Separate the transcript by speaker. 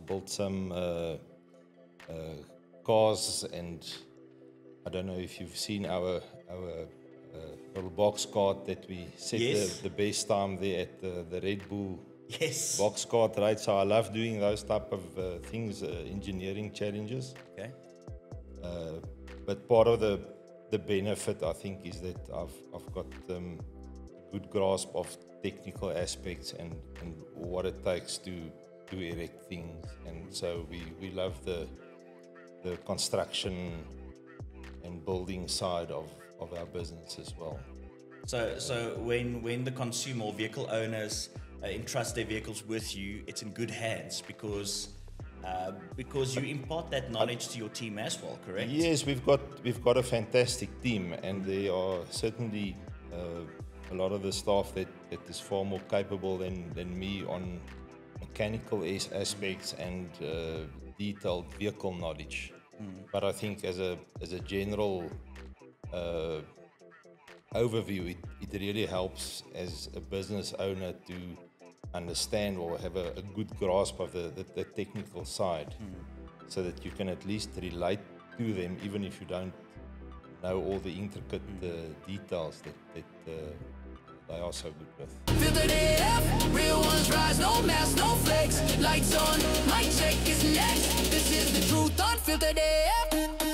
Speaker 1: built some cars, and I don't know if you've seen our little box cart that we set
Speaker 2: Yes.
Speaker 1: the best time there at the Red Bull
Speaker 2: Yes.
Speaker 1: box cart, right? So I love doing those type of things, engineering challenges.
Speaker 2: Okay.
Speaker 1: But part of the benefit, I think, is that I've got good grasp of technical aspects and what it takes to erect things. And so we love the construction and building side of our business as well.
Speaker 2: So when the consumer or vehicle owners entrust their vehicles with you, it's in good hands because you impart that knowledge to your team as well, correct?
Speaker 1: Yes, we've got a fantastic team, and there are certainly a lot of the staff that is far more capable than me on mechanical aspects and detailed vehicle knowledge. But I think as a general overview, it really helps as a business owner to understand or have a good grasp of the technical side, so that you can at least relate to them, even if you don't know all the intricate details that they are so good with.
Speaker 3: Feel the day up, real ones rise, no mask, no flex. Lights on, mic check is next. This is the truth on Filter Day up.